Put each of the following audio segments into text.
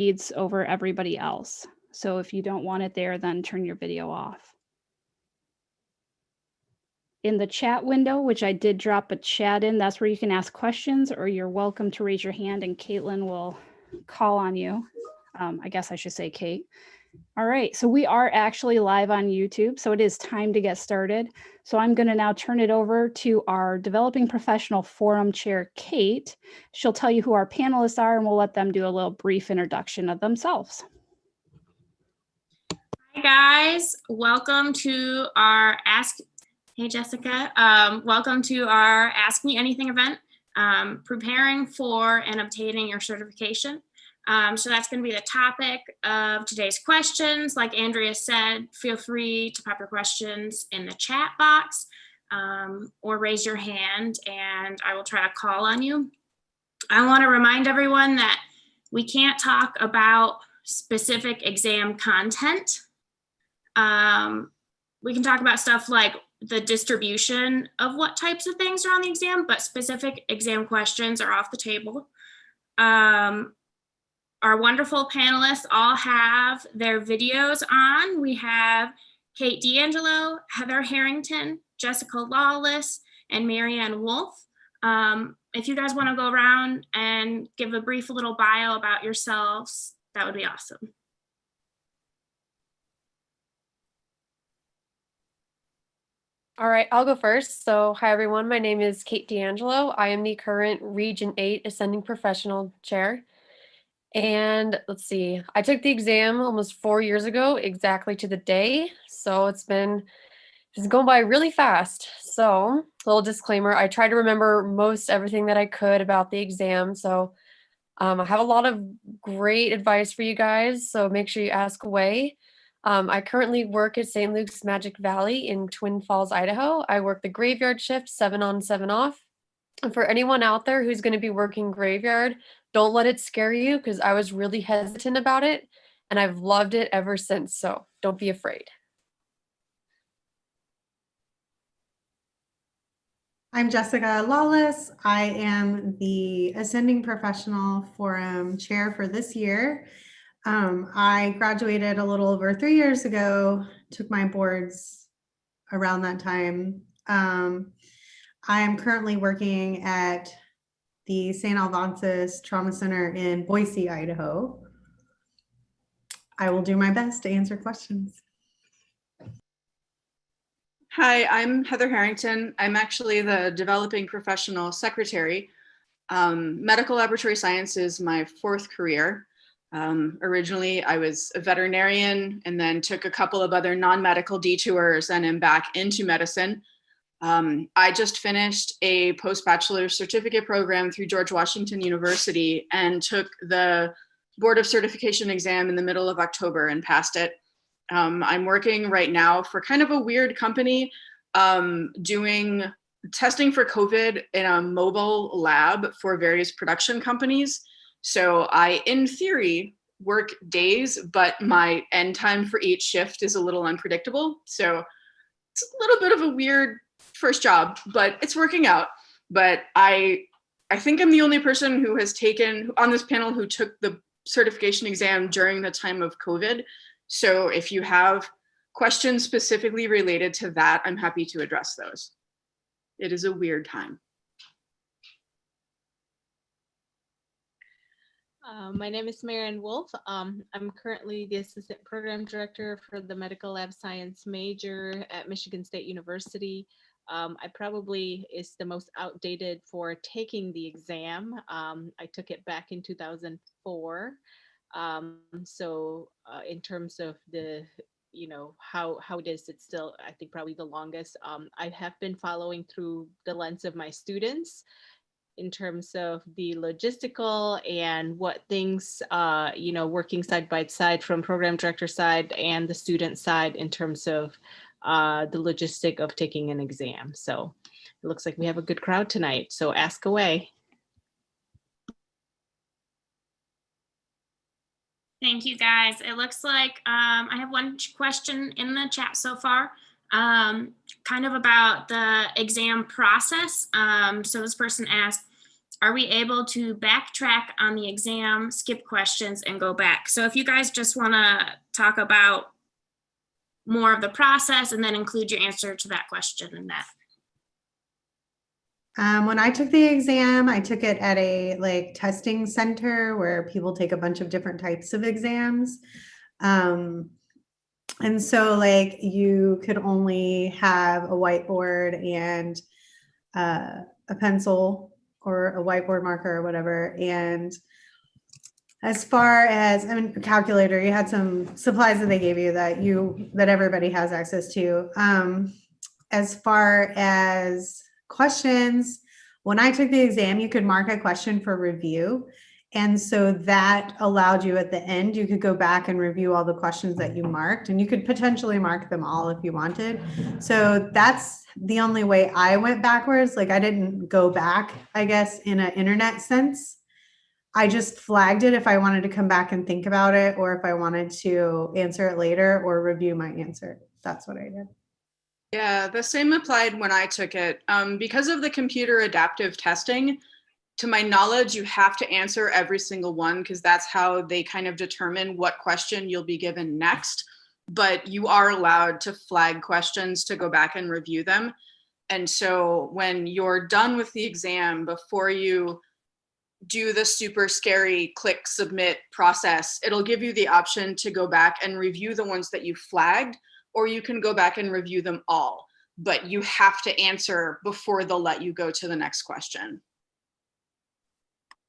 leads over everybody else. So if you don't want it there, then turn your video off. In the chat window, which I did drop a chat in, that's where you can ask questions, or you're welcome to raise your hand and Caitlin will call on you. I guess I should say Kate. All right, so we are actually live on YouTube, so it is time to get started. So I'm going to now turn it over to our Developing Professional Forum Chair, Kate. She'll tell you who our panelists are, and we'll let them do a little brief introduction of themselves. Hi guys, welcome to our Hey Jessica, welcome to our Ask Me Anything event, preparing for and obtaining your certification. So that's going to be the topic of today's questions. Like Andrea said, feel free to pop your questions in the chat box or raise your hand and I will try to call on you. I want to remind everyone that we can't talk about specific exam content. We can talk about stuff like the distribution of what types of things are on the exam, but specific exam questions are off the table. Our wonderful panelists all have their videos on. We have Kate DeAngelo, Heather Herrington, Jessica Lawless, and Mariane Wolfe. If you guys want to go around and give a brief little bio about yourselves, that would be awesome. All right, I'll go first. So hi, everyone. My name is Kate DeAngelo. I am the current Region 8 Ascending Professional Chair. And let's see, I took the exam almost 4 years ago, exactly to the day. So it's going by really fast. So a little disclaimer, I tried to remember most everything that I could about the exam. So I have a lot of great advice for you guys. So make sure you ask away. I currently work at St. Luke's Magic Valley in Twin Falls, Idaho. I work the graveyard shift, 7 on, 7 off. And for anyone out there who's going to be working graveyard, don't let it scare you because I was really hesitant about it and I've loved it ever since. So don't be afraid. I'm Jessica Lawless. I am the Ascending Professional Forum Chair for this year. I graduated a little over 3 years ago, took my boards around that time. I am currently working at the St. Alphonsus Trauma Center in Boise, Idaho. I will do my best to answer questions. Hi, I'm Heather Herrington. I'm actually the Developing Professional Secretary. Medical laboratory science is my 4th career. Originally, I was a veterinarian and then took a couple of other non-medical detours and am back into medicine. I just finished a post-bachelor certificate program through George Washington University and took the Board of Certification exam in the middle of October and passed it. I'm working right now for kind of a weird company doing testing for COVID in a mobile lab for various production companies. So I, in theory, work days, but my end time for each shift is a little unpredictable. So it's a little bit of a weird first job, but it's working out. But I think I'm the only person who has taken on this panel who took the certification exam during the time of COVID. So if you have questions specifically related to that, I'm happy to address those. It is a weird time. My name is Mariane Wolfe. I'm currently the Assistant Program Director for the Medical Lab Science major at Michigan State University. I probably is the most outdated for taking the exam. I took it back in 2004. So in terms of the, how it is, it's still, I think, probably the longest. I have been following through the lens of my students in terms of the logistical and what things, working side by side from program director side and the student side in terms of the logistic of taking an exam. So it looks like we have a good crowd tonight. So ask away. Thank you, guys. It looks like I have one question in the chat so far, kind of about the exam process. So this person asked, are we able to backtrack on the exam, skip questions, and go back? So if you guys just want to talk about more of the process and then include your answer to that question in that. When I took the exam, I took it at a like testing center where people take a bunch of different types of exams. And so like you could only have a whiteboard and a pencil or a whiteboard marker or whatever. And as far as, I mean, a calculator, you had some supplies that they gave you that everybody has access to. As far as questions, when I took the exam, you could mark a question for review. And so that allowed you at the end, you could go back and review all the questions that you marked, and you could potentially mark them all if you wanted. So that's the only way I went backwards. Like I didn't go back, I guess, in an internet sense. I just flagged it if I wanted to come back and think about it, or if I wanted to answer it later or review my answer. That's what I did. Yeah, the same applied when I took it. Because of the computer adaptive testing, to my knowledge, you have to answer every single one because that's how they kind of determine what question you'll be given next. But you are allowed to flag questions to go back and review them. And so when you're done with the exam, before you do the super scary click submit process, it'll give you the option to go back and review the ones that you flagged, or you can go back and review them all. But you have to answer before they'll let you go to the next question.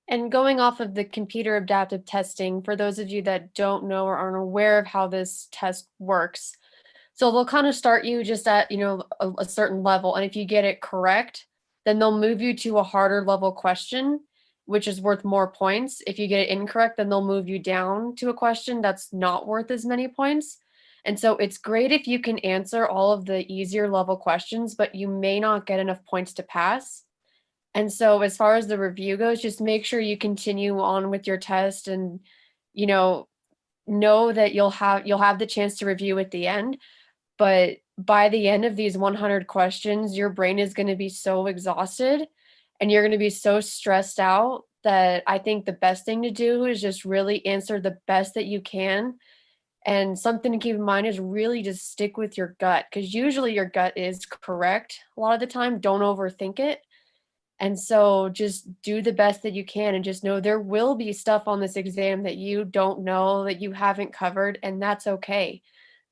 And going off of the computer adaptive testing, for those of you that don't know or aren't aware of how this test works, so they'll kind of start you just at, a certain level. And if you get it correct, then they'll move you to a harder level question, which is worth more points. If you get it incorrect, then they'll move you down to a question that's not worth as many points. And so it's great if you can answer all of the easier level questions, but you may not get enough points to pass. And so as far as the review goes, just make sure you continue on with your test and, know that you'll have the chance to review at the end. But by the end of these 100 questions, your brain is going to be so exhausted and you're going to be so stressed out that I think the best thing to do is just really answer the best that you can. And something to keep in mind is really just stick with your gut, because usually your gut is correct a lot of the time. Don't overthink it. And so just do the best that you can and just know there will be stuff on this exam that you don't know, that you haven't covered, and that's okay.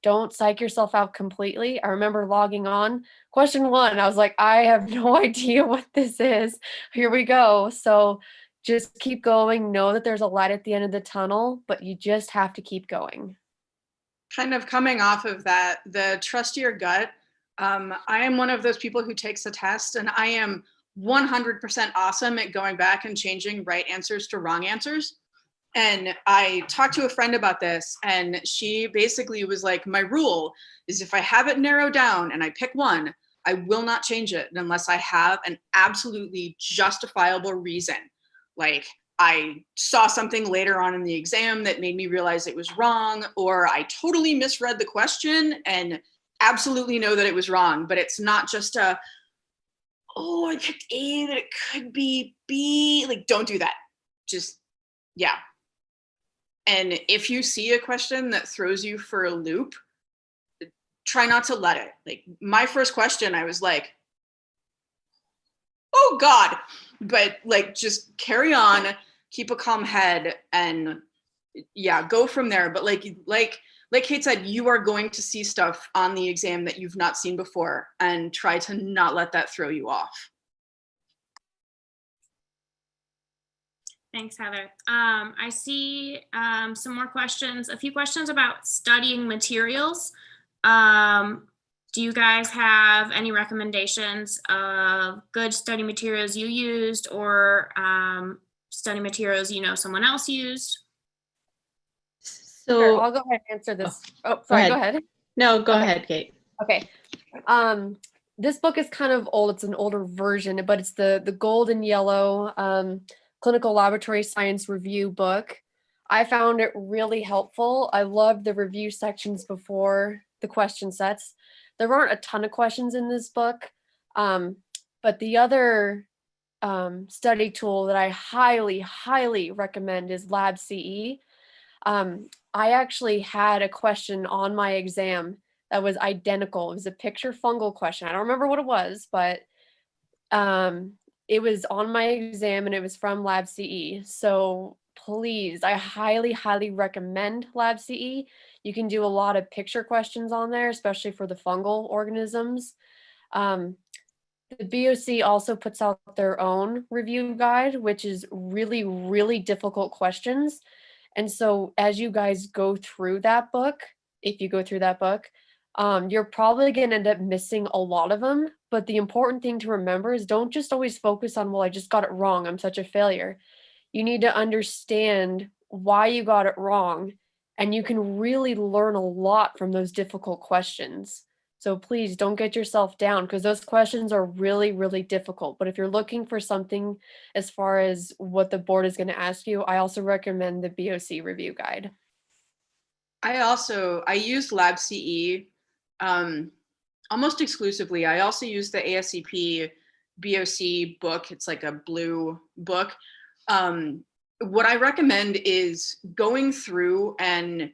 Don't psych yourself out completely. I remember logging on, question 1, I was like, I have no idea what this is. Here we go. So just keep going. Know that there's a light at the end of the tunnel, but you just have to keep going. Kind of coming off of that, the trust your gut. I am one of those people who takes a test, and I am 100% awesome at going back and changing right answers to wrong answers. And I talked to a friend about this, and she basically was like, my rule is if I have it narrowed down and I pick one, I will not change it unless I have an absolutely justifiable reason. Like I saw something later on in the exam that made me realize it was wrong, or I totally misread the question and absolutely know that it was wrong. But it's not just I picked A, that it could be B. Like, don't do that. Just, yeah. And if you see a question that throws you for a loop, try not to let it. Like my first question, I was like, oh God, but like, just carry on, keep a calm head, and yeah, go from there. But like Kate said, you are going to see stuff on the exam that you've not seen before, and try to not let that throw you off. Thanks, Heather. I see some more questions, a few questions about studying materials. Do you guys have any recommendations of good study materials you used, or study materials someone else used? So Sure, I'll go ahead and answer this. Oh, sorry, go ahead. No, go Okay. ahead, Kate. Okay. This book is kind of old. It's an older version, but it's the gold and yellow clinical laboratory science review book. I found it really helpful. I loved the review sections before the question sets. There aren't a ton of questions in this book, but the other study tool that I highly, highly recommend is Lab CE. I actually had a question on my exam that was identical. It was a picture fungal question. I don't remember what it was, but it was on my exam and it was from Lab CE. So please, I highly, highly recommend Lab CE. You can do a lot of picture questions on there, especially for the fungal organisms. The BOC also puts out their own review guide, which is really, really difficult questions. And so as you guys go through that book, if you go through that book, you're probably going to end up missing a lot of them. But the important thing to remember is don't just always focus on, well, I just got it wrong, I'm such a failure. You need to understand why you got it wrong. And you can really learn a lot from those difficult questions. So please don't get yourself down because those questions are really, really difficult. But if you're looking for something as far as what the board is going to ask you, I also recommend the BOC review guide. I used Lab CE almost exclusively. I also use the ASCP BOC book. It's like a blue book. What I recommend is going through and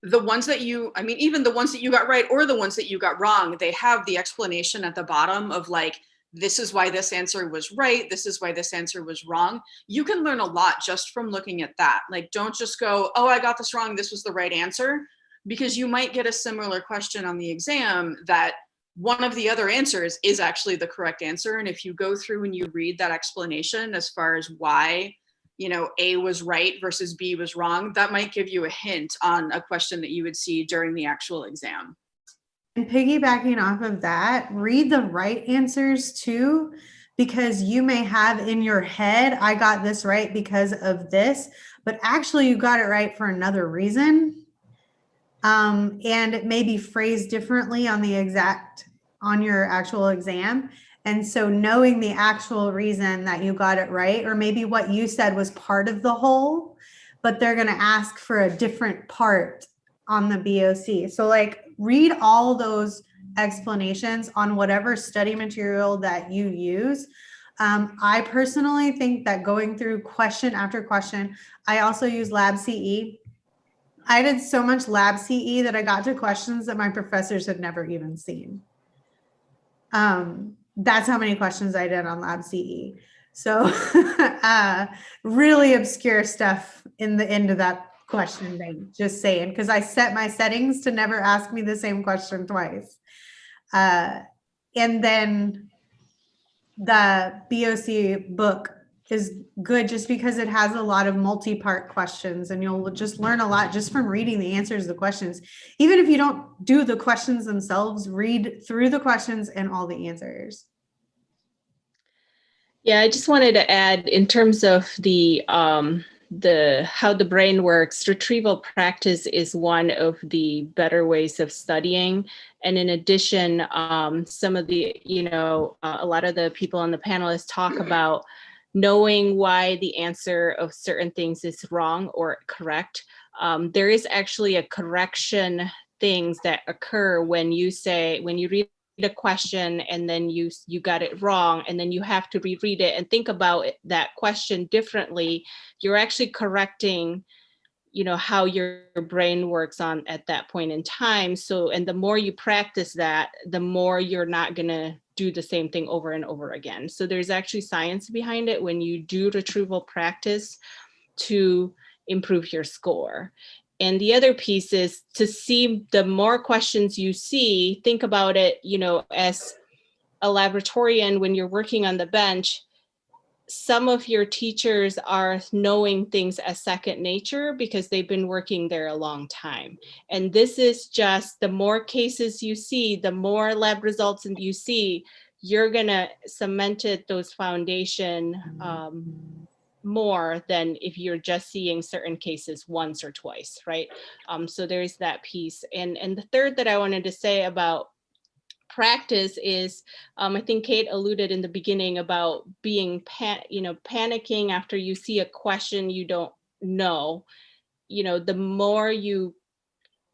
the ones that even the ones that you got right or the ones that you got wrong, they have the explanation at the bottom of like, this is why this answer was right. This is why this answer was wrong. You can learn a lot just from looking at that. Like, don't just go, oh, I got this wrong. This was the right answer, because you might get a similar question on the exam that one of the other answers is actually the correct answer. And if you go through and you read that explanation as far as why, A was right versus B was wrong, that might give you a hint on a question that you would see during the actual exam. And piggybacking off of that, read the right answers too, because you may have in your head, I got this right because of this, but actually you got it right for another reason. And it may be phrased differently on your actual exam. And so knowing the actual reason that you got it right, or maybe what you said was part of the whole, but they're going to ask for a different part on the BOC. So like read all those explanations on whatever study material that you use. I personally think that going through question after question, I also use Lab CE. I did so much Lab CE that I got to questions that my professors had never even seen. That's how many questions I did on Lab CE. So really obscure stuff in the end of that question bank, just saying, because I set my settings to never ask me the same question twice. And then the BOC book is good just because it has a lot of multi-part questions, and you'll just learn a lot just from reading the answers to the questions. Even if you don't do the questions themselves, read through the questions and all the answers. Yeah, I just wanted to add in terms of the how the brain works, retrieval practice is one of the better ways of studying. And in addition, some of the, a lot of the people on the panelists talk about knowing why the answer of certain things is wrong or correct. There is actually a correction things that occur when you read a question and then you got it wrong, and then you have to reread it and think about that question differently. You're actually correcting, how your brain works on at that point in time. So, and the more you practice that, the more you're not gonna do the same thing over and over again. So there's actually science behind it when you do retrieval practice to improve your score. And the other piece is to see the more questions you see, think about it, as a laboratorian, when you're working on the bench, some of your teachers are knowing things as second nature because they've been working there a long time. And this is just the more cases you see, the more lab results you see, you're gonna cement those foundation more than if you're just seeing certain cases once or twice, right? So there's that piece. And the third that I wanted to say about practice is, I think Kate alluded in the beginning about being, panicking after you see a question you don't know. The more you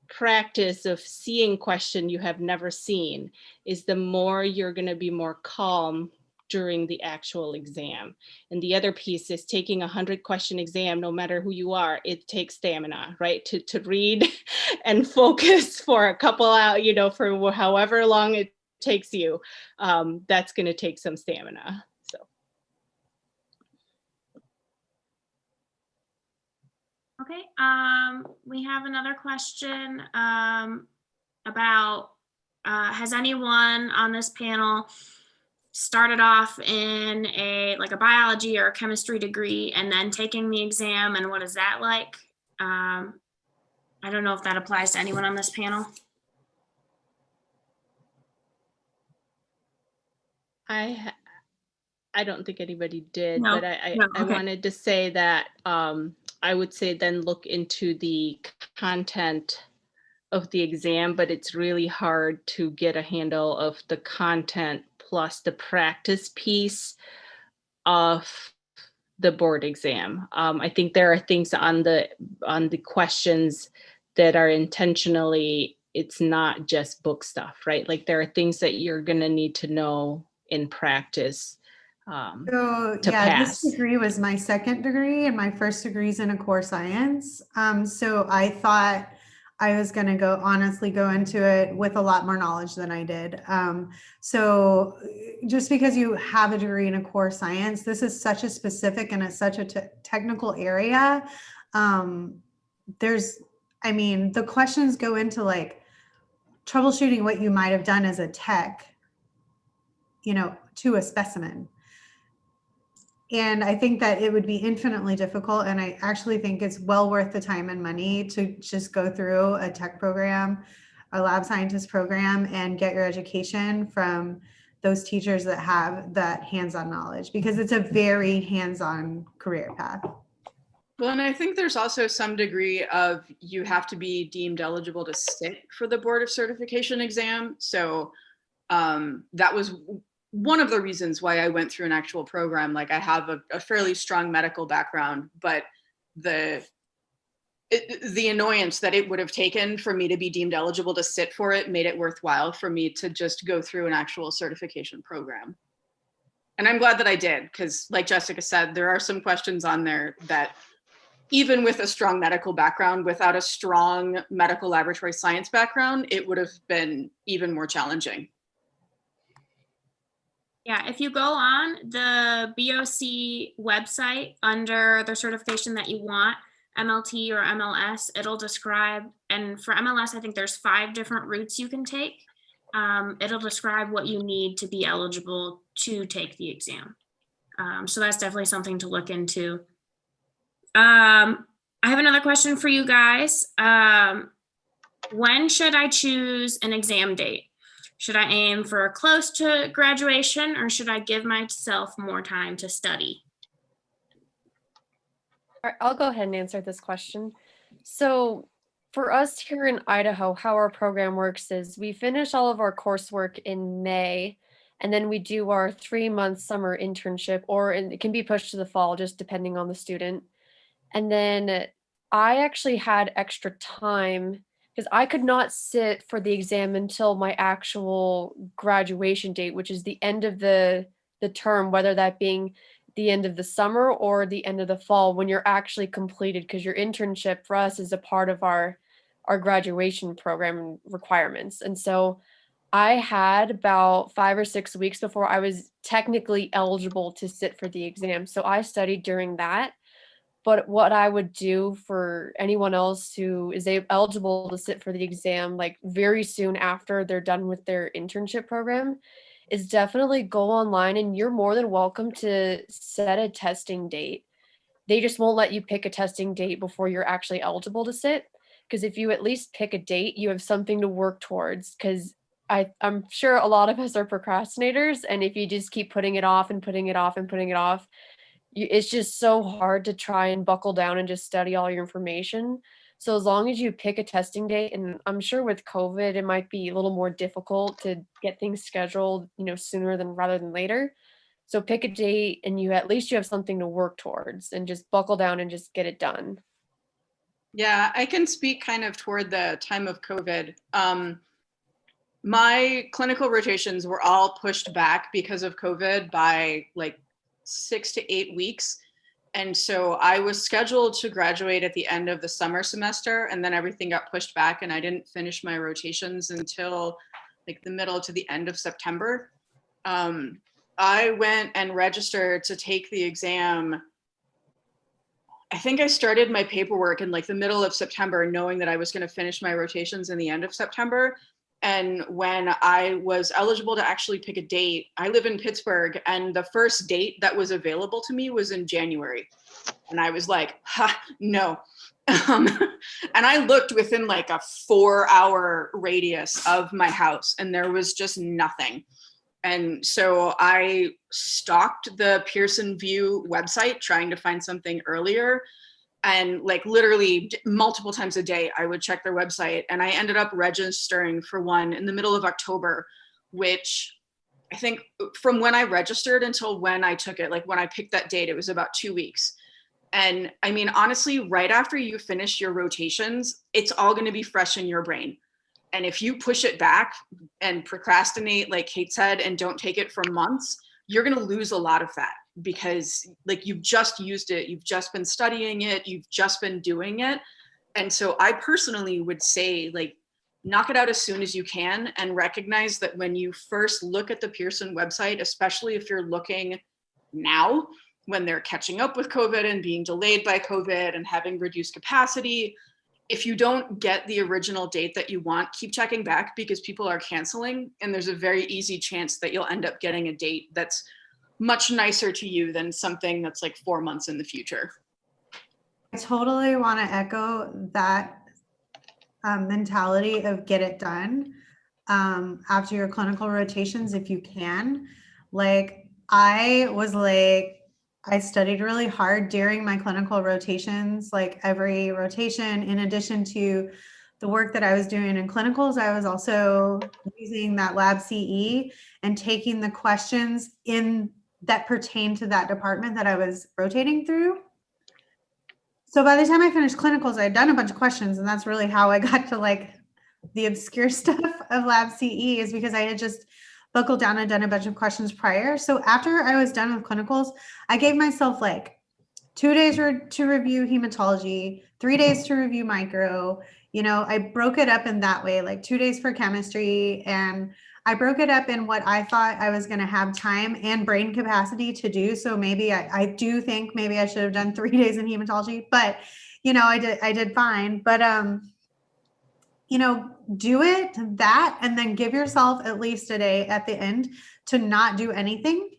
practice of seeing question you have never seen is the more you're going to be more calm during the actual exam. And the other piece is taking a 100-question exam, no matter who you are, it takes stamina, right? To read and focus for a couple hours, you know, for however long it takes you, that's going to take some stamina. So. Okay, we have another question about, has anyone on this panel started off in a biology or a chemistry degree and then taking the exam, and what is that like? I don't know if that applies to anyone on this panel. I don't think anybody did, No, but I no, okay. wanted to say that I would say then look into the content of the exam, but it's really hard to get a handle of the content plus the practice piece of the board exam. I think there are things on the questions that are intentionally, it's not just book stuff, right? Like there are things that you're gonna need to know in practice So to yeah, pass. this degree was my second degree, and my first degree is in a core science. So I thought I was going to honestly go into it with a lot more knowledge than I did. So just because you have a degree in a core science, this is such a specific and such a technical area. The questions go into like troubleshooting what you might have done as a tech, you know, to a specimen. And I think that it would be infinitely difficult. And I actually think it's well worth the time and money to just go through a tech program, a lab scientist program, and get your education from those teachers that have that hands-on knowledge, because it's a very hands-on career path. Well, and I think there's also some degree of you have to be deemed eligible to sit for the Board of Certification exam. So that was one of the reasons why I went through an actual program. Like I have a fairly strong medical background, but the annoyance that it would have taken for me to be deemed eligible to sit for it made it worthwhile for me to just go through an actual certification program. And I'm glad that I did, because like Jessica said, there are some questions on there that even with a strong medical background, without a strong medical laboratory science background, it would have been even more challenging. Yeah, if you go on the BOC website under the certification that you want, MLT or MLS, it'll describe, and for MLS, I think there's 5 different routes you can take. It'll describe what you need to be eligible to take the exam. So that's definitely something to look into. I have another question for you guys. When should I choose an exam date? Should I aim for close to graduation, or should I give myself more time to study? All right, I'll go ahead and answer this question. So for us here in Idaho, how our program works is we finish all of our coursework in May, and then we do our 3-month summer internship, or it can be pushed to the fall, just depending on the student. And then I actually had extra time because I could not sit for the exam until my actual graduation date, which is the end of the term, whether that being the end of the summer or the end of the fall, when you're actually completed, because your internship for us is a part of our graduation program requirements. And so I had about 5 or 6 weeks before I was technically eligible to sit for the exam. So I studied during that. But what I would do for anyone else who is eligible to sit for the exam, like very soon after they're done with their internship program, is definitely go online, and you're more than welcome to set a testing date. They just won't let you pick a testing date before you're actually eligible to sit. Because if you at least pick a date, you have something to work towards. Because I'm sure a lot of us are procrastinators. And if you just keep putting it off and putting it off and putting it off, it's just so hard to try and buckle down and just study all your information. So as long as you pick a testing date, and I'm sure with COVID, it might be a little more difficult to get things scheduled, sooner rather than later. So pick a date, and at least you have something to work towards, and just buckle down and just get it done. Yeah, I can speak kind of toward the time of COVID. My clinical rotations were all pushed back because of COVID by like 6 to 8 weeks. And so I was scheduled to graduate at the end of the summer semester, and then everything got pushed back and I didn't finish my rotations until like the middle to the end of September. I went and registered to take the exam. I think I started my paperwork in like the middle of September, knowing that I was going to finish my rotations in the end of September. And when I was eligible to actually pick a date, I live in Pittsburgh, and the first date that was available to me was in January. And I was like, ha, no. And I looked within like a 4-hour radius of my house, and there was just nothing. And so I stalked the Pearson VUE website trying to find something earlier. And like literally multiple times a day, I would check their website, and I ended up registering for one in the middle of October, which I think from when I registered until when I took it, like when I picked that date, it was about 2 weeks. And I mean, honestly, right after you finish your rotations, it's all going to be fresh in your brain. And if you push it back and procrastinate, like Kate said, and don't take it for months, you're going to lose a lot of that, because like you've just used it, you've just been studying it, you've just been doing it. And so I personally would say, like, knock it out as soon as you can, and recognize that when you first look at the Pearson website, especially if you're looking now when they're catching up with COVID and being delayed by COVID and having reduced capacity, if you don't get the original date that you want, keep checking back, because people are canceling, and there's a very easy chance that you'll end up getting a date that's much nicer to you than something that's like 4 months in the future. I totally want to echo that mentality of get it done after your clinical rotations if you can. Like I studied really hard during my clinical rotations, like every rotation. In addition to the work that I was doing in clinicals, I was also using that lab CE and taking the questions in that pertain to that department that I was rotating through. So by the time I finished clinicals, I'd done a bunch of questions, and that's really how I got to like the obscure stuff of lab CE, is because I had just buckled down and done a bunch of questions prior. So after I was done with clinicals, I gave myself like 2 days to review hematology, 3 days to review micro. You know, I broke it up in that way, like 2 days for chemistry, and I broke it up in what I thought I was going to have time and brain capacity to do. So maybe I do think maybe I should have done 3 days in hematology, but you know, I did fine. But you know, do that, and then give yourself at least a day at the end to not do anything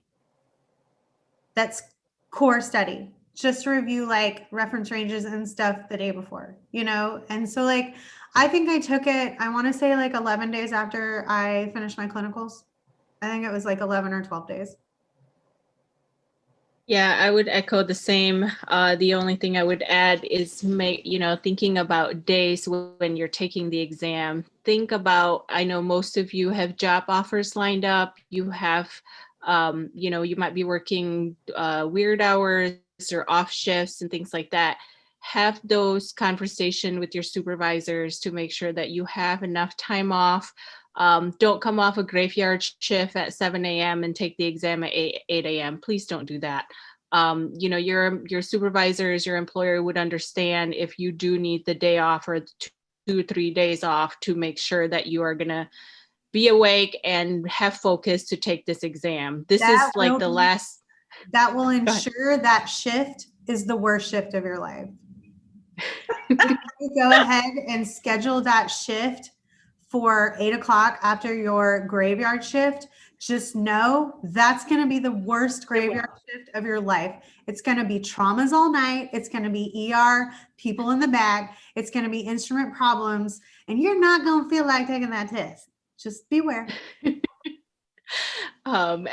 that's core study, just to review like reference ranges and stuff the day before, you know? And so like, I think I took it, I want to say like 11 days after I finished my clinicals. I think it was like 11 or 12 days. Yeah, I would echo the same. The only thing I would add is thinking about days when you're taking the exam. Think about, I know most of you have job offers lined up. You have, you might be working weird hours or off shifts and things like that. Have those conversations with your supervisors to make sure that you have enough time off. Don't come off a graveyard shift at 7 a.m. and take the exam at 8 a.m. Please don't do that. Your supervisors, your employer would understand if you do need the day off or 2 or 3 days off to make sure that you are going to be awake and have focus to take this exam. This is like the last. That will ensure that shift is the worst shift of your life. You go ahead and schedule that shift for 8 o'clock after your graveyard shift. Just know that's going to be the worst graveyard shift of your life. It's going to be traumas all night. It's going to be ER, people in the back. It's going to be instrument problems, and you're not going to feel like taking that test. Just beware. And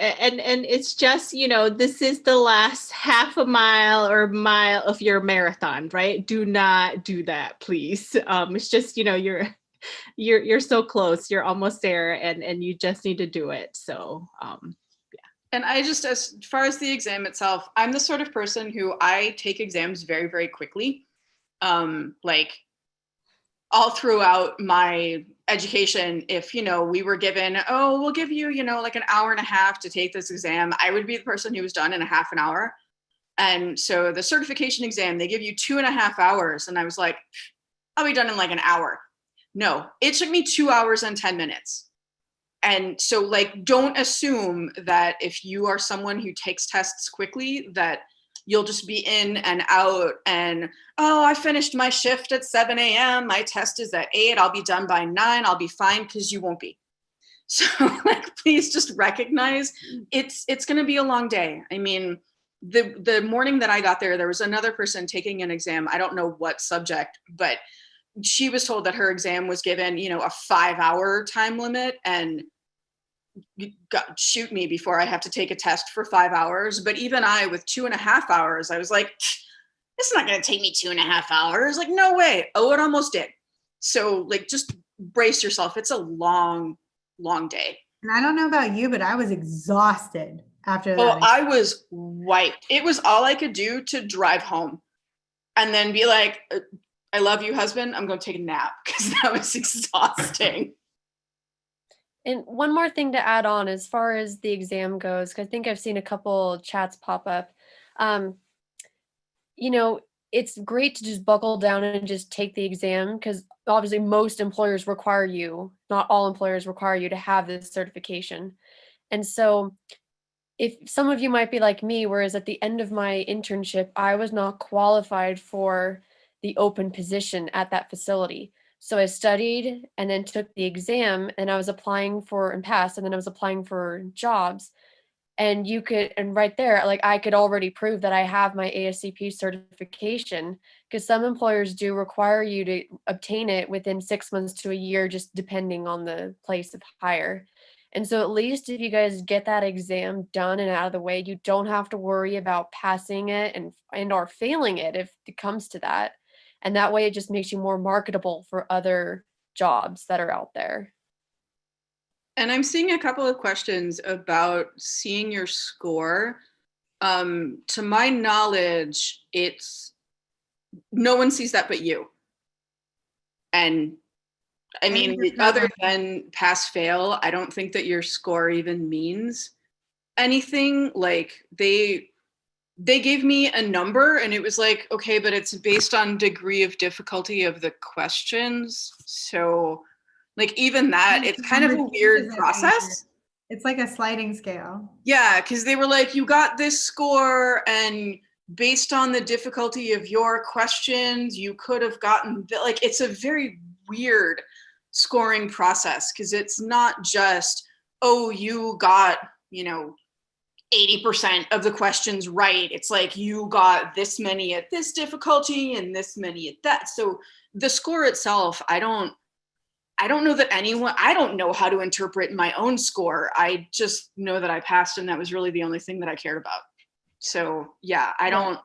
it's just, this is the last half a mile or mile of your marathon, right? Do not do that, please. It's just, you're so close, you're almost there, and you just need to do it. So, yeah. And I just, as far as the exam itself, I'm the sort of person who I take exams very, very quickly. Like all throughout my education, if, we were given, oh, we'll give you, like an hour and a half to take this exam, I would be the person who was done in a half an hour. And so the certification exam, they give you 2.5 hours. And I was like, I'll be done in like an hour. No, it took me 2 hours and 10 minutes. And so like, don't assume that if you are someone who takes tests quickly, that you'll just be in and out and, oh, I finished my shift at 7 a.m. My test is at 8. I'll be done by 9. I'll be fine, because you won't be. So like, please just recognize it's going to be a long day. I mean, the morning that I got there was another person taking an exam. I don't know what subject, but she was told that her exam was given, a 5-hour time limit, and shoot me before I have to take a test for 5 hours. But even I, with 2.5 hours, I was like, it's not going to take me 2.5 hours. Like, no way. Oh, it almost did. So like, just brace yourself. It's a long, long day. And I don't know about you, but I was exhausted after that. Oh, I was wiped. It was all I could do to drive home and then be like, I love you, husband. I'm going to take a nap, because that was exhausting. And one more thing to add on as far as the exam goes, because I think I've seen a couple chats pop up. It's great to just buckle down and just take the exam, because obviously most employers require you, not all employers require you to have this certification. And so if some of you might be like me, whereas at the end of my internship, I was not qualified for the open position at that facility. So I studied and then took the exam, and I was applying for and passed, and then I was applying for jobs. And right there, like, I could already prove that I have my ASCP certification, because some employers do require you to obtain it within 6 months to a year, just depending on the place of hire. And so at least if you guys get that exam done and out of the way, you don't have to worry about passing it and or failing it if it comes to that. And that way it just makes you more marketable for other jobs that are out there. And I'm seeing a couple of questions about seeing your score. To my knowledge, no one sees that but you. And I mean, other than pass fail, I don't think that your score even means anything. Like, they gave me a number, and it was like, okay, but it's based on degree of difficulty of the questions. So like, even that, it's kind of a weird process. It's like a sliding scale. Yeah, because they were like, you got this score, and based on the difficulty of your questions, you could have gotten, like, it's a very weird scoring process, because it's not just, oh, you got, 80% of the questions right. It's like, you got this many at this difficulty and this many at that. So the score itself, I don't know that I don't know how to interpret my own score. I just know that I passed, and that was really the only thing that I cared about. So yeah, I don't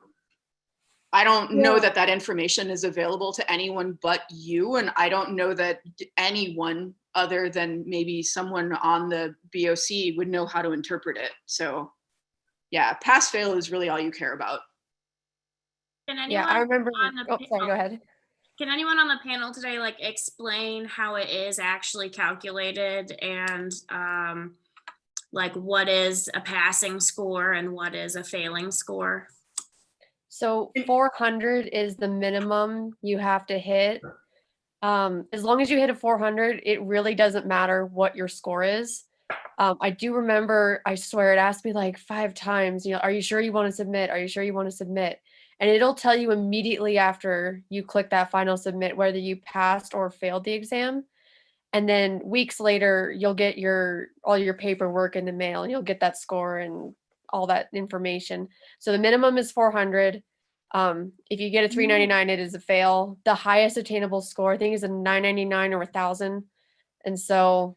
know that information is available to anyone but you. And I don't know that anyone other than maybe someone on the BOC would know how to interpret it. So yeah, pass fail is really all you care about. Yeah, I remember. Sorry, go ahead. Can anyone on the panel today explain how it is actually calculated, and what is a passing score and what is a failing score? So 400 is the minimum you have to hit. As long as you hit a 400, it really doesn't matter what your score is. I do remember, I swear, it asked me like 5 times, are you sure you want to submit? Are you sure you want to submit? And it'll tell you immediately after you click that final submit whether you passed or failed the exam. And then weeks later, you'll get all your paperwork in the mail, and you'll get that score and all that information. So the minimum is 400. If you get a 399, it is a fail. The highest attainable score, I think, is a 999 or 1,000. And so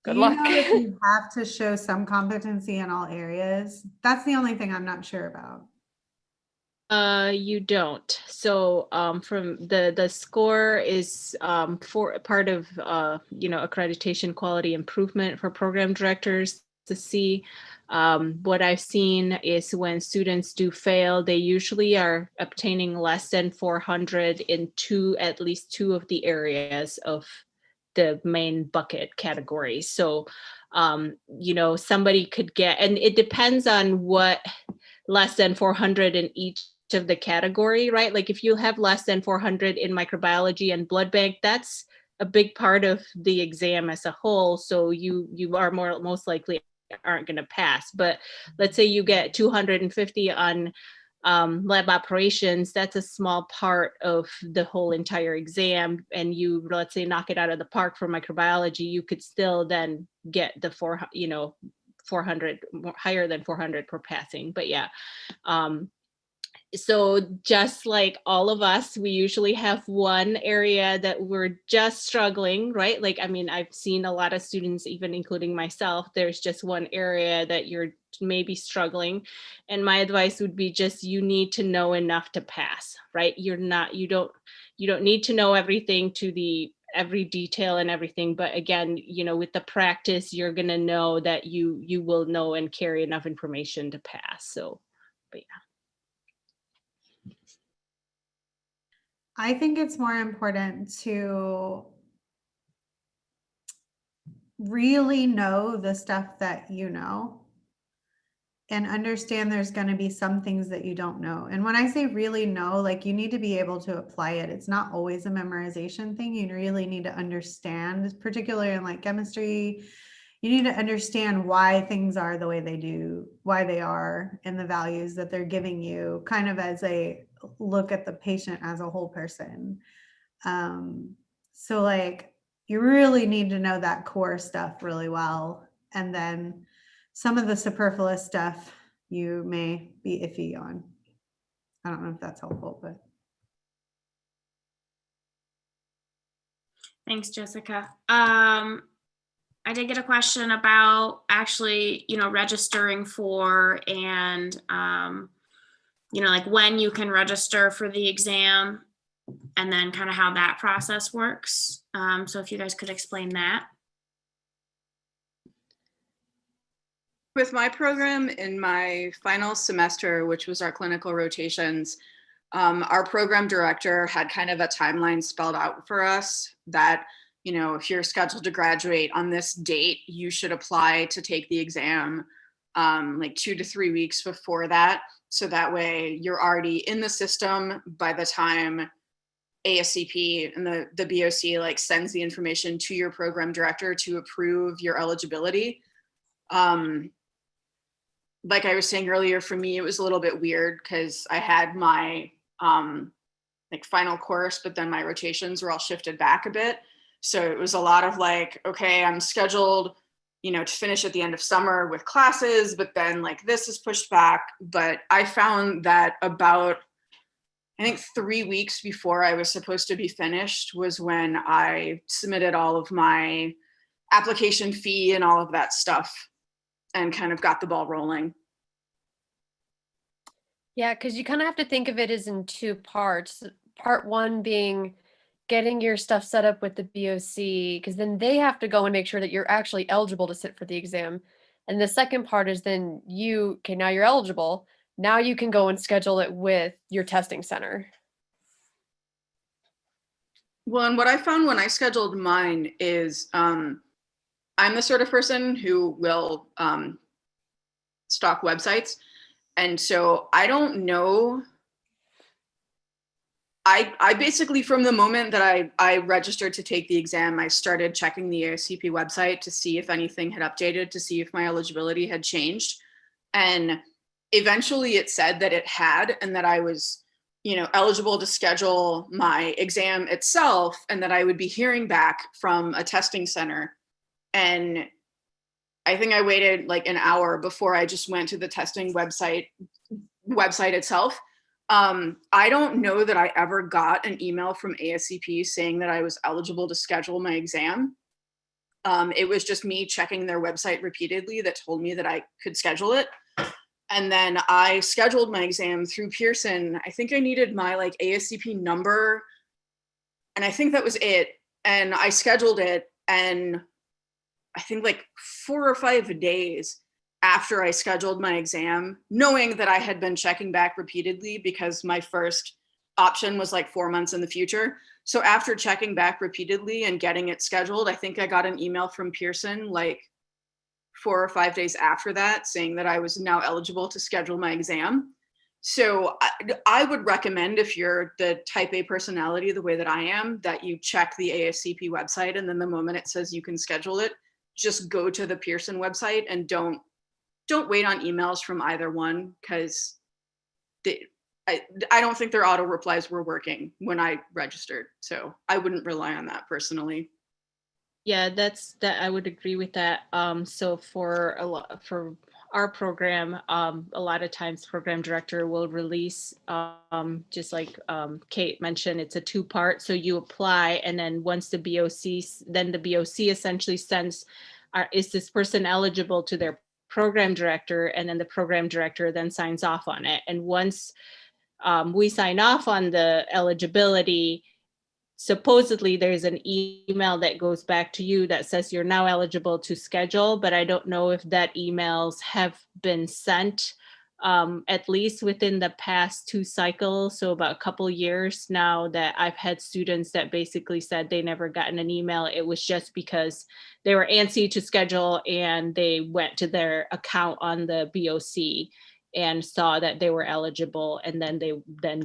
good luck. If you have to show some competency in all areas? That's the only thing I'm not sure about. You don't. So from the score is for part of accreditation quality improvement for program directors. to see. What I've seen is when students do fail, they usually are obtaining less than 400 in at least two of the areas of the main bucket categories. So, somebody could get, and it depends on what less than 400 in each of the category, right? Like if you have less than 400 in microbiology and blood bank, that's a big part of the exam as a whole. So you are most likely aren't going to pass. But let's say you get 250 on lab operations, that's a small part of the whole entire exam. And you, let's say, knock it out of the park for microbiology, you could still then get the 400, higher than 400 per passing. But yeah. So just like all of us, we usually have one area that we're just struggling, right? Like, I mean, I've seen a lot of students, even including myself, there's just one area that you're maybe struggling. And my advice would be just, you need to know enough to pass, right? You don't need to know everything to every detail and everything. But again, with the practice, you're going to know that you will know and carry enough information to pass. So, but yeah. I think it's more important to really know the stuff that you know and understand there's going to be some things that you don't know. And when I say really know, like you need to be able to apply it. It's not always a memorization thing. You really need to understand, particularly in like chemistry, you need to understand why things are the way they do, why they are, and the values that they're giving you, kind of as a look at the patient as a whole person. So like you really need to know that core stuff really well. And then some of the superfluous stuff you may be iffy on. I don't know if that's helpful, but. Thanks, Jessica. I did get a question about actually, registering for and, like when you can register for the exam and then kind of how that process works. So if you guys could explain that. With my program in my final semester, which was our clinical rotations, our program director had kind of a timeline spelled out for us that, if you're scheduled to graduate on this date, you should apply to take the exam like 2 to 3 weeks before that. So that way you're already in the system by the time ASCP and the BOC like sends the information to your program director to approve your eligibility. Like I was saying earlier, for me, it was a little bit weird because I had my like final course, but then my rotations were all shifted back a bit. So it was a lot of like, okay, I'm scheduled, to finish at the end of summer with classes, but then like this is pushed back. But I found that about, I think 3 weeks before I was supposed to be finished was when I submitted all of my application fee and all of that stuff and kind of got the ball rolling. Yeah, because you kind of have to think of it as in two parts. Part one being getting your stuff set up with the BOC, because then they have to go and make sure that you're actually eligible to sit for the exam. And the second part is then now you're eligible. Now you can go and schedule it with your testing center. Well, and what I found when I scheduled mine is I'm the sort of person who will stalk websites. And so I don't know. I basically, from the moment that I registered to take the exam, I started checking the ASCP website to see if anything had updated, to see if my eligibility had changed. And eventually it said that it had, and that I was, eligible to schedule my exam itself, and that I would be hearing back from a testing center. And I think I waited like an hour before I just went to the testing website itself. I don't know that I ever got an email from ASCP saying that I was eligible to schedule my exam. It was just me checking their website repeatedly that told me that I could schedule it. And then I scheduled my exam through Pearson. I think I needed my like ASCP number, and I think that was it. And I scheduled it, and I think like 4 or 5 days after I scheduled my exam, knowing that I had been checking back repeatedly because my first option was like 4 months in the future. So after checking back repeatedly and getting it scheduled, I think I got an email from Pearson like 4 or 5 days after that saying that I was now eligible to schedule my exam. So I would recommend, if you're the type A personality the way that I am, that you check the ASCP website, and then the moment it says you can schedule it, just go to the Pearson website and don't wait on emails from either one, because I don't think their auto replies were working when I registered. So I wouldn't rely on that personally. Yeah, that I would agree with that. So for our program, a lot of times program director will release, just like Kate mentioned, it's a 2-part. So you apply, and then once the BOC essentially sends, is this person eligible, to their program director, and then the program director then signs off on it. And once we sign off on the eligibility, supposedly there's an email that goes back to you that says you're now eligible to schedule, but I don't know if that emails have been sent, at least within the past 2 cycles. So about a couple years now that I've had students that basically said they never gotten an email. It was just because they were antsy to schedule and they went to their account on the BOC and saw that they were eligible, and then they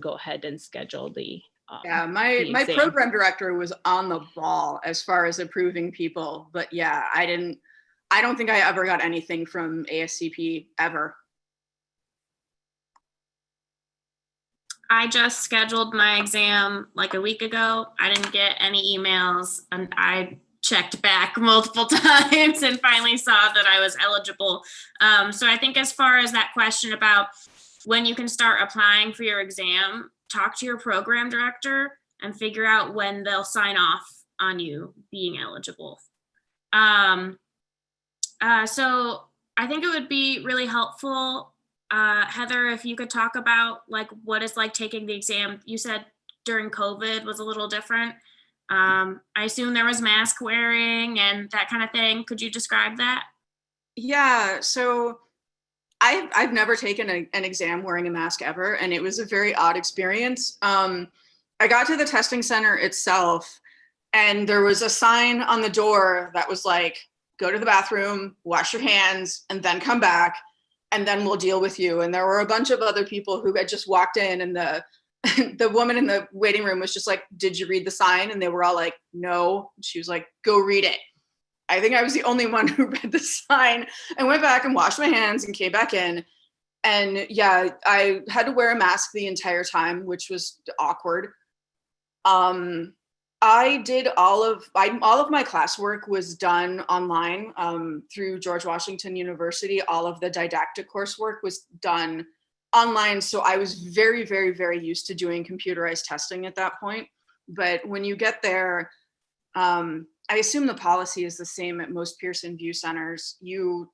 go ahead and schedule the yeah, my exam. program director was on the ball as far as approving people, but yeah, I don't think I ever got anything from ASCP ever. I just scheduled my exam like a week ago. I didn't get any emails, and I checked back multiple times and finally saw that I was eligible. So I think as far as that question about when you can start applying for your exam, talk to your program director and figure out when they'll sign off on you being eligible. So I think it would be really helpful, Heather, if you could talk about like what it's like taking the exam. You said during COVID was a little different. I assume there was mask wearing and that kind of thing. Could you describe that? Yeah, so I've never taken an exam wearing a mask ever, and it was a very odd experience. I got to the testing center itself, and there was a sign on the door that was like, go to the bathroom, wash your hands, and then come back, and then we'll deal with you. And there were a bunch of other people who had just walked in, and the woman in the waiting room was just like, did you read the sign? And they were all like, no. She was like, go read it. I think I was the only one who read the sign and went back and washed my hands and came back in. And yeah, I had to wear a mask the entire time, which was awkward. I did all of my classwork was done online through George Washington University. All of the didactic coursework was done online. So I was very, very, very used to doing computerized testing at that point. But when you get there, I assume the policy is the same at most Pearson VUE centers. You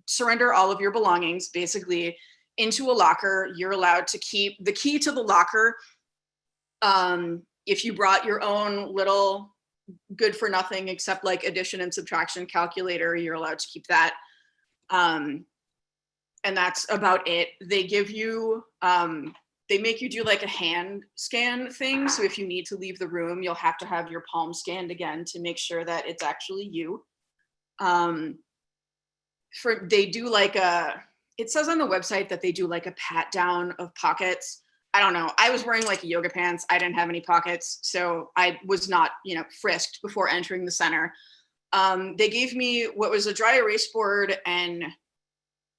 surrender all of your belongings basically into a locker. You're allowed to keep the key to the locker. If you brought your own little good for nothing except like addition and subtraction calculator, you're allowed to keep that. And that's about it. They give you, they make you do like a hand scan thing. So if you need to leave the room, you'll have to have your palm scanned again to make sure that it's actually you. They do like it says on the website that they do like a pat down of pockets. I don't know. I was wearing like yoga pants. I didn't have any pockets. So I was not, frisked before entering the center. They gave me what was a dry erase board, and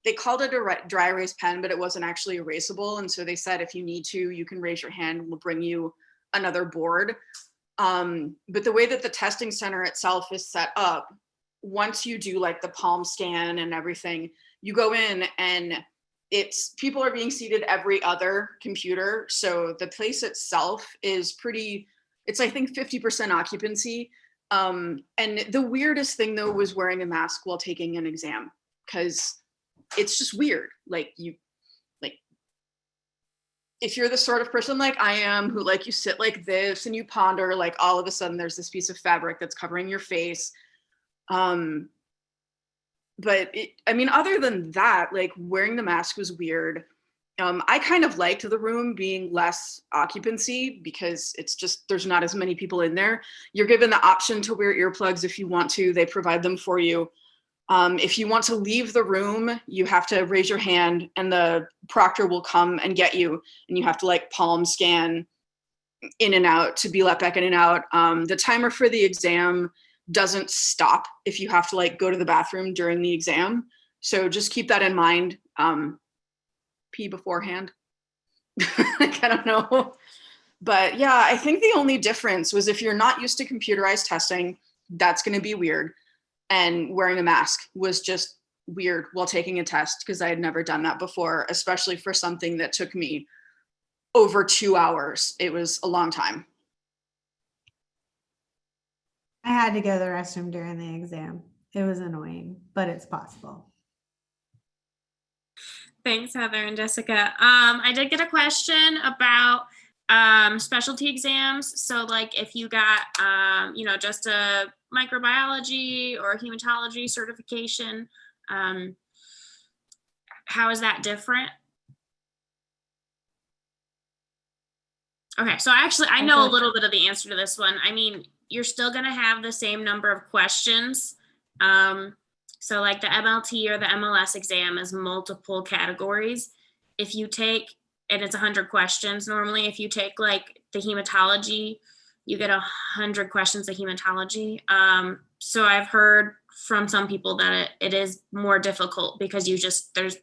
they called it a dry erase pen, but it wasn't actually erasable. And so they said, if you need to, you can raise your hand and we'll bring you another board. But the way that the testing center itself is set up, once you do like the palm scan and everything, you go in and people are being seated every other computer. So the place itself is it's I think 50% occupancy. And the weirdest thing though was wearing a mask while taking an exam, because it's just weird. If you're the sort of person like I am, who like you sit like this and you ponder, like all of a sudden there's this piece of fabric that's covering your face. I mean, other than that, like wearing the mask was weird. I kind of liked the room being less occupancy because it's just, there's not as many people in there. You're given the option to wear earplugs if you want to, they provide them for you. If you want to leave the room, you have to raise your hand and the proctor will come and get you, and you have to like palm scan in and out to be let back in and out. The timer for the exam doesn't stop if you have to like go to the bathroom during the exam. So just keep that in mind. Pee beforehand. I don't know. But yeah, I think the only difference was if you're not used to computerized testing, that's going to be weird. And wearing a mask was just weird while taking a test because I had never done that before, especially for something that took me over 2 hours. It was a long time. I had to go to the restroom during the exam. It was annoying, but it's possible. Thanks, Heather and Jessica. I did get a question about specialty exams. So like if you got, just a microbiology or hematology certification, how is that different? Okay, so actually I know a little bit of the answer to this one. I mean, you're still gonna have the same number of questions. So like the MLT or the MLS exam is multiple categories. If you take, and it's 100 questions normally, if you take like the hematology, you get 100 questions of hematology. So I've heard from some people that it is more difficult because there's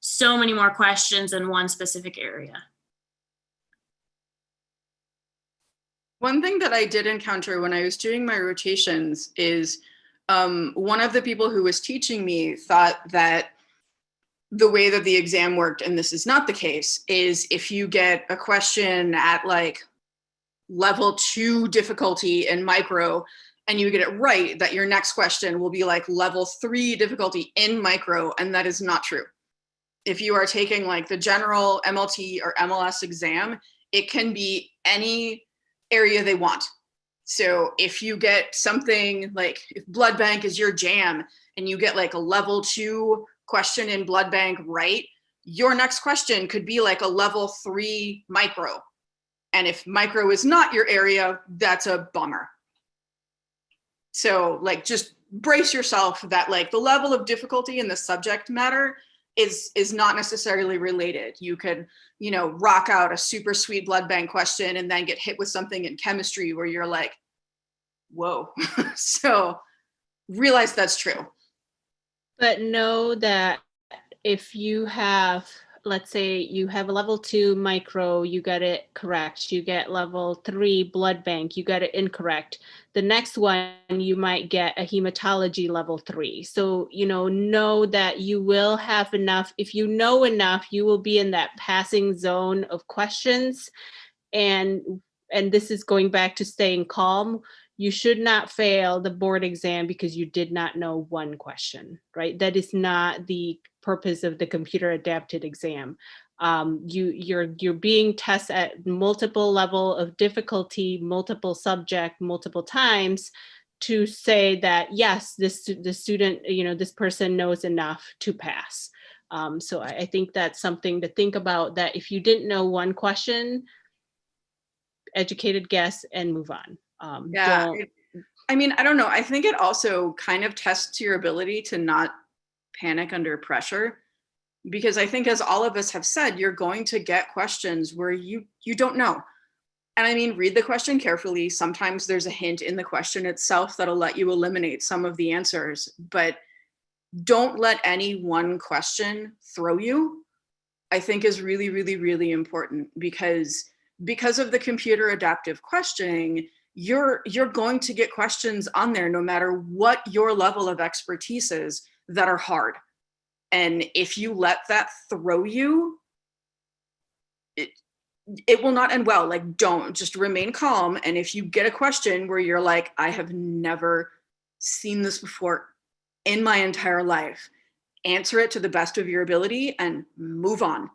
so many more questions in one specific area. One thing that I did encounter when I was doing my rotations is one of the people who was teaching me thought that the way that the exam worked, and this is not the case, is if you get a question at like level 2 difficulty in micro and you get it right, that your next question will be like level 3 difficulty in micro, and that is not true. If you are taking like the general MLT or MLS exam, it can be any area they want. So if you get something like, if blood bank is your jam and you get like a level 2 question in blood bank right, your next question could be like a level 3 micro. And if micro is not your area, that's a bummer. So like just brace yourself that like the level of difficulty in the subject matter is not necessarily related. You could, rock out a super sweet blood bank question and then get hit with something in chemistry where you're like, whoa. So realize that's true. But know that if you have, let's say you have a level 2 micro, you got it correct. You get level 3 blood bank, you got it incorrect. The next one, you might get a hematology level 3. So, know that you will have enough. If you know enough, you will be in that passing zone of questions. And this is going back to staying calm. You should not fail the board exam because you did not know one question, right? That is not the purpose of the computer adapted exam. You're being tested at multiple level of difficulty, multiple subject, multiple times to say that, yes, the student, this person knows enough to pass. So I think that's something to think about, that if you didn't know one question, educated guess and move on. Yeah, I don't know. I think it also kind of tests your ability to not panic under pressure, because I think, as all of us have said, you're going to get questions where you don't know. And read the question carefully. Sometimes there's a hint in the question itself that'll let you eliminate some of the answers, but don't let any one question throw you, I think is really, really, really important, because of the computer adaptive questioning, you're going to get questions on there no matter what your level of expertise is that are hard. And if you let that throw you, it will not end well. Like, don't, just remain calm. And if you get a question where you're like, I have never seen this before in my entire life, answer it to the best of your ability and move on.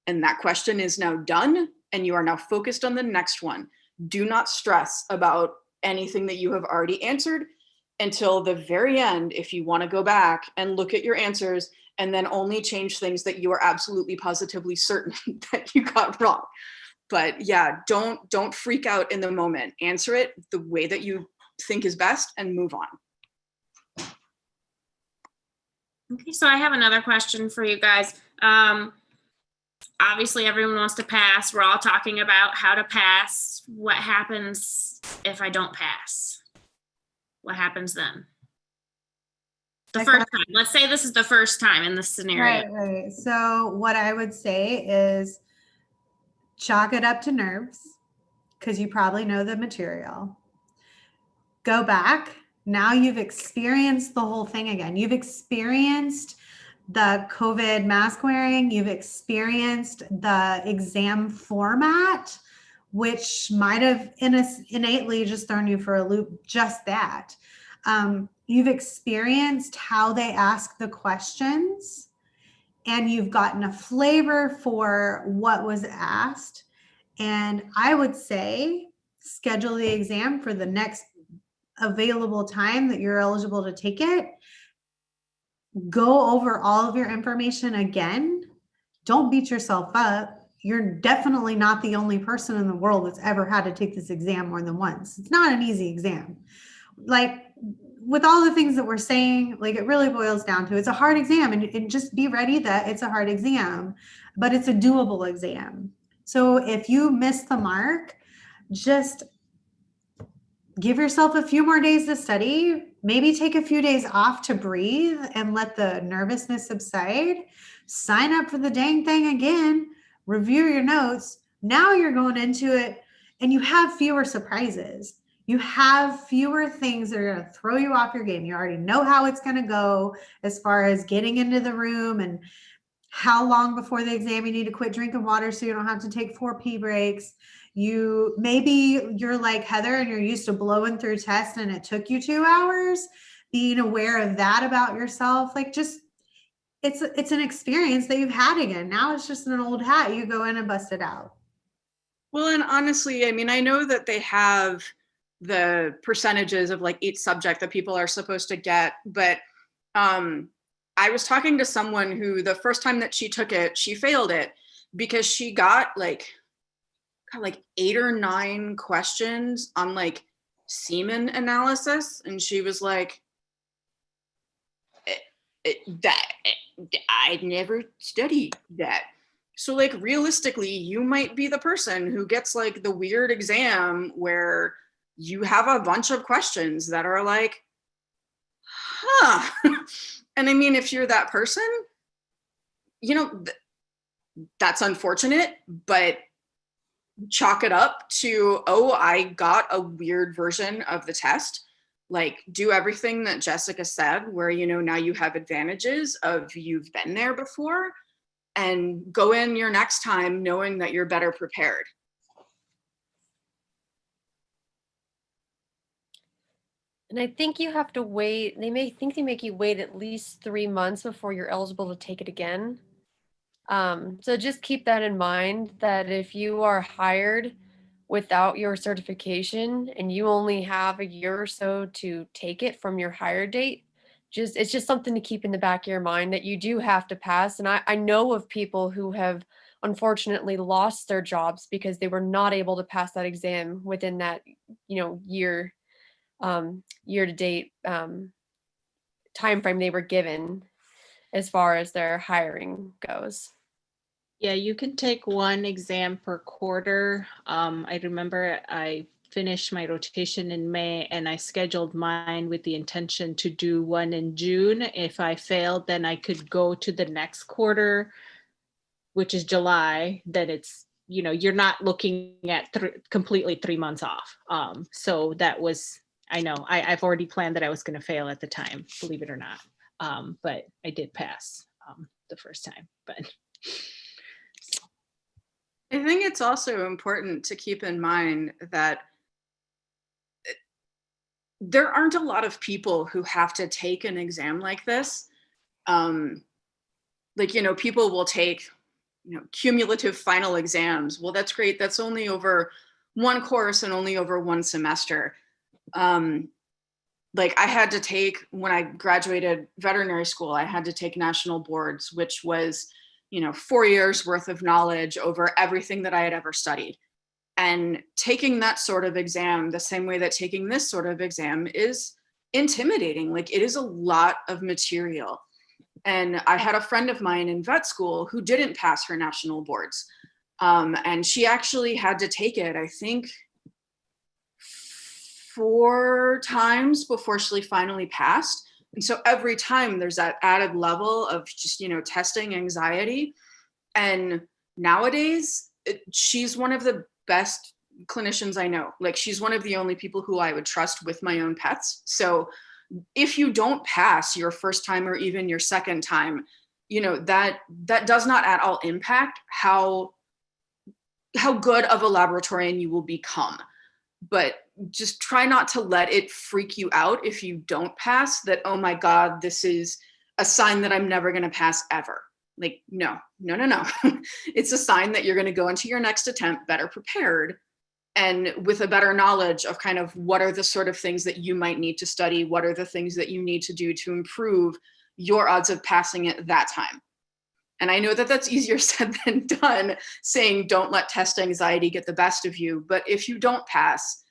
And that question is now done, and you are now focused on the next one. Do not stress about anything that you have already answered. until the very end if you want to go back and look at your answers and then only change things that you are absolutely positively certain that you got wrong. But yeah, don't freak out in the moment. Answer it the way that you think is best and move on. Okay, so I have another question for you guys. Obviously, everyone wants to pass. We're all talking about how to pass. What happens if I don't pass? What happens then? The first time. Let's say this is the first time in this scenario. Right. So what I would say is chalk it up to nerves, because you probably know the material. Go back. Now you've experienced the whole thing again. You've experienced the COVID mask wearing. You've experienced the exam format, which might have innately just thrown you for a loop, just that. You've experienced how they ask the questions, and you've gotten a flavor for what was asked. And I would say schedule the exam for the next available time that you're eligible to take it. Go over all of your information again. Don't beat yourself up. You're definitely not the only person in the world that's ever had to take this exam more than once. It's not an easy exam. Like, with all the things that we're saying, like, it really boils down to, it's a hard exam, and just be ready that it's a hard exam, but it's a doable exam. So if you miss the mark, just give yourself a few more days to study, maybe take a few days off to breathe and let the nervousness subside. Sign up for the dang thing again, review your notes. Now you're going into it and you have fewer surprises. You have fewer things that are going to throw you off your game. You already know how it's going to go as far as getting into the room and how long before the exam you need to quit drinking water so you don't have to take 4 pee breaks. Maybe you're like Heather and you're used to blowing through tests and it took you 2 hours. Being aware of that about yourself, like, just it's an experience that you've had again. Now it's just an old hat. You go in and bust it out. Well, and honestly, I mean, I know that they have the percentages of like each subject that people are supposed to get, but I was talking to someone who the first time that she took it, she failed it because she got like 8 or 9 questions on like semen analysis, and she was like, I never studied that. So like, realistically, you might be the person who gets like the weird exam where you have a bunch of questions that are like, huh. And I mean, if you're that person, you know, that's unfortunate, but chalk it up to, oh, I got a weird version of the test. Like, do everything that Jessica said, where, you know, now you have advantages of you've been there before, and go in your next time knowing that you're better prepared. And I think you have to wait. They make you wait at least 3 months before you're eligible to take it again. So just keep that in mind, that if you are hired without your certification and you only have a year or so to take it from your hire date, it's just something to keep in the back of your mind, that you do have to pass. And I know of people who have unfortunately lost their jobs because they were not able to pass that exam within that, year to date time frame they were given as far as their hiring goes. Yeah, you can take 1 exam per quarter. I remember I finished my rotation in May and I scheduled mine with the intention to do 1 in June. If I failed, then I could go to the next quarter, which is July. Then it's, you're not looking at completely 3 months off. So that was, I know I've already planned that I was going to fail at the time, believe it or not. But I did pass the first time, but. I think it's also important to keep in mind that there aren't a lot of people who have to take an exam like this. People will take, cumulative final exams. Well, that's great. That's only over 1 course and only over 1 semester. like I had to take, when I graduated veterinary school, I had to take national boards, which was, 4 years worth of knowledge over everything that I had ever studied. And taking that sort of exam, the same way that taking this sort of exam is intimidating. Like, it is a lot of material. And I had a friend of mine in vet school who didn't pass her national boards. And she actually had to take it, I think, 4 times before she finally passed. And so every time there's that added level of just, testing anxiety. And nowadays, she's one of the best clinicians I know. Like, she's one of the only people who I would trust with my own pets. So if you don't pass your first time or even your second time, that does not at all impact how good of a laboratorian you will become. But just try not to let it freak you out if you don't pass, that, oh my God, this is a sign that I'm never going to pass ever. Like, no. It's a sign that you're going to go into your next attempt better prepared and with a better knowledge of kind of what are the sort of things that you might need to study, what are the things that you need to do to improve your odds of passing it that time. And I know that that's easier said than done, saying don't let test anxiety get the best of you. But if you don't pass,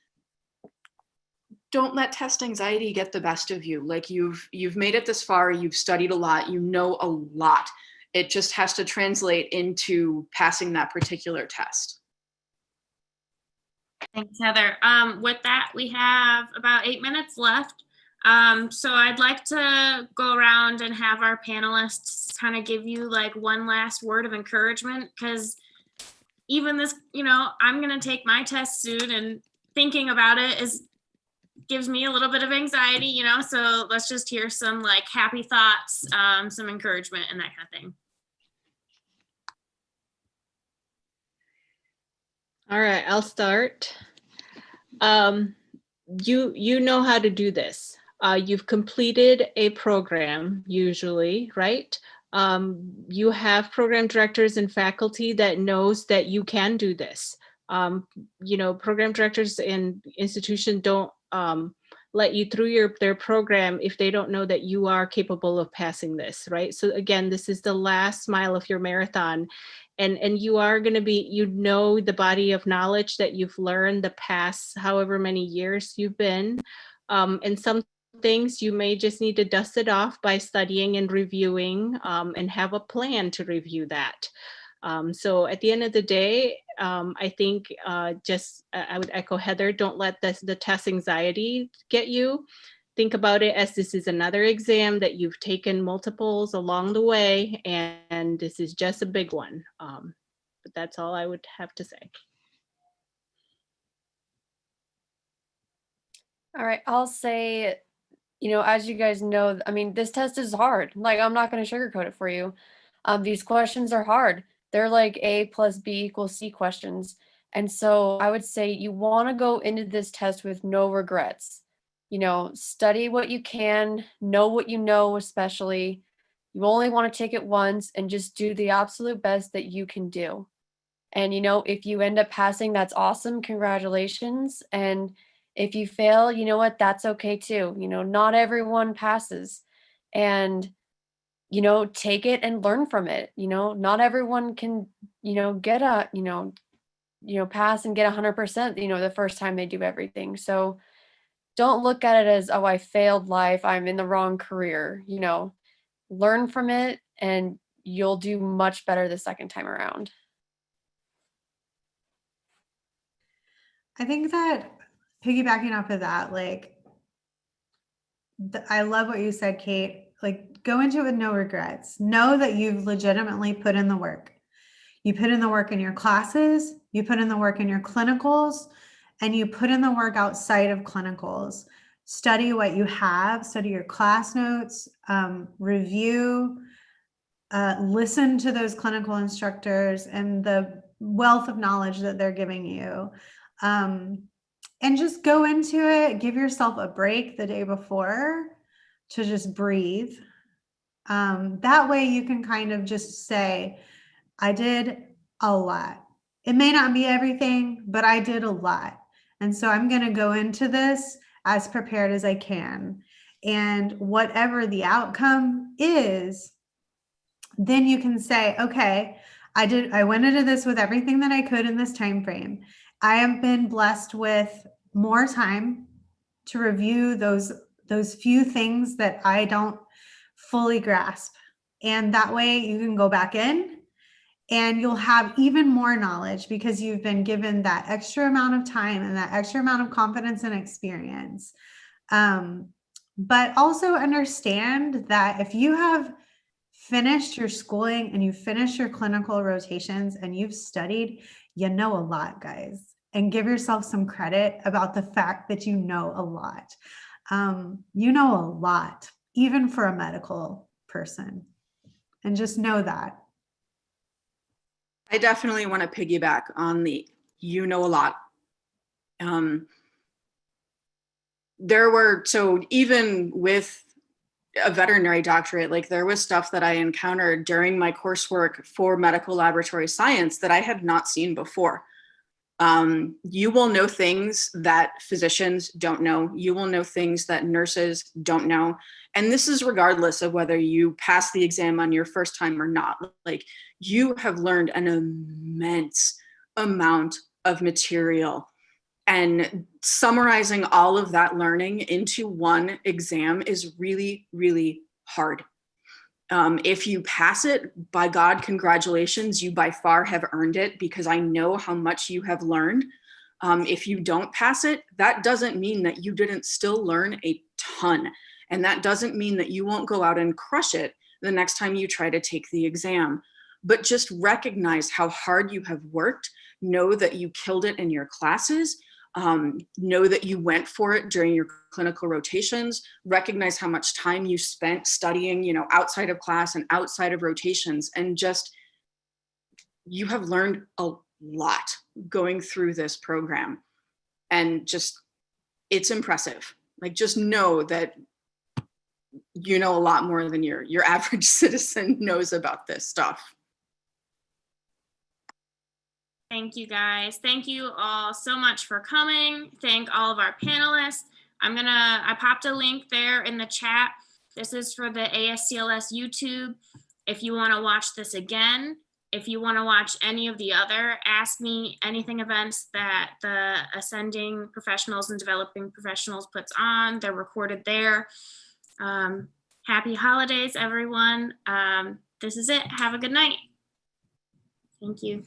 don't let test anxiety get the best of you. Like, you've made it this far, you've studied a lot, you know a lot. It just has to translate into passing that particular test. Thanks, Heather. With that, we have about 8 minutes left. So I'd like to go around and have our panelists kind of give you like one last word of encouragement, because even this, I'm going to take my test soon, and thinking about it gives me a little bit of anxiety, so let's just hear some like happy thoughts, some encouragement and that kind of thing. All right, I'll start. You know how to do this. You've completed a program usually, right? You have program directors and faculty that knows that you can do this. Program directors and institutions don't let you through their program if they don't know that you are capable of passing this, right? So again, this is the last mile of your marathon. And you are going to be, the body of knowledge that you've learned the past however many years you've been. And some things you may just need to dust it off by studying and reviewing, and have a plan to review that. So at the end of the day, I think I would echo Heather, don't let the test anxiety get you. Think about it as this is another exam that you've taken multiples along the way, and this is just a big one. But that's all I would have to say. All right, I'll say, as you guys know, this test is hard. Like, I'm not going to sugarcoat it for you. These questions are hard. They're like A plus B equals C questions. And so I would say you want to go into this test with no regrets. Study what you can, know what you know, especially. You only want to take it once and just do the absolute best that you can do. And, if you end up passing, that's awesome. Congratulations. And if you fail, you know what? That's okay too. Not everyone passes. And, take it and learn from it. Not everyone can, get a, pass and get 100%, the first time they do everything. So don't look at it as, oh, I failed life, I'm in the wrong career. Learn from it and you'll do much better the second time around. I think that piggybacking off of that, I love what you said, Kate. Like, go into it with no regrets. Know that you've legitimately put in the work. You put in the work in your classes, you put in the work in your clinicals, and you put in the work outside of clinicals. Study what you have, study your class notes, review, listen to those clinical instructors and the wealth of knowledge that they're giving you. And just go into it, give yourself a break the day before to just breathe. That way you can kind of just say, I did a lot. It may not be everything, but I did a lot. And so I'm going to go into this as prepared as I can. And whatever the outcome is, then you can say, okay, I went into this with everything that I could in this time frame. I have been blessed with more time to review those few things that I don't fully grasp. And that way you can go back in and you'll have even more knowledge because you've been given that extra amount of time and that extra amount of confidence and experience. But also understand that if you have finished your schooling and you finished your clinical rotations and you've studied, you know a lot, guys. And give yourself some credit about the fact that you know a lot. You know a lot, even for a medical person. And just know that. I definitely want to piggyback on the you know a lot. So even with a veterinary doctorate, like there was stuff that I encountered during my coursework for medical laboratory science that I had not seen before. You will know things that physicians don't know. You will know things that nurses don't know. And this is regardless of whether you pass the exam on your first time or not. Like, you have learned an immense amount of material, and summarizing all of that learning into one exam is really, really hard. If you pass it, by God, congratulations, you by far have earned it, because I know how much you have learned. If you don't pass it, that doesn't mean that you didn't still learn a ton. And that doesn't mean that you won't go out and crush it the next time you try to take the exam. But just recognize how hard you have worked. Know that you killed it in your classes. Know that you went for it during your clinical rotations. Recognize how much time you spent studying, outside of class and outside of rotations. And just, you have learned a lot going through this program. And just, it's impressive. Like, just know that you know a lot more than your average citizen knows about this stuff. Thank you, guys. Thank you all so much for coming. Thank all of our panelists. I popped a link there in the chat. This is for the ASCLS YouTube. If you want to watch this again, if you want to watch any of the other Ask Me Anything events that the Ascending Professionals and Developing Professionals puts on, they're recorded there. Happy holidays, everyone. This is it. Have a good night. Thank you.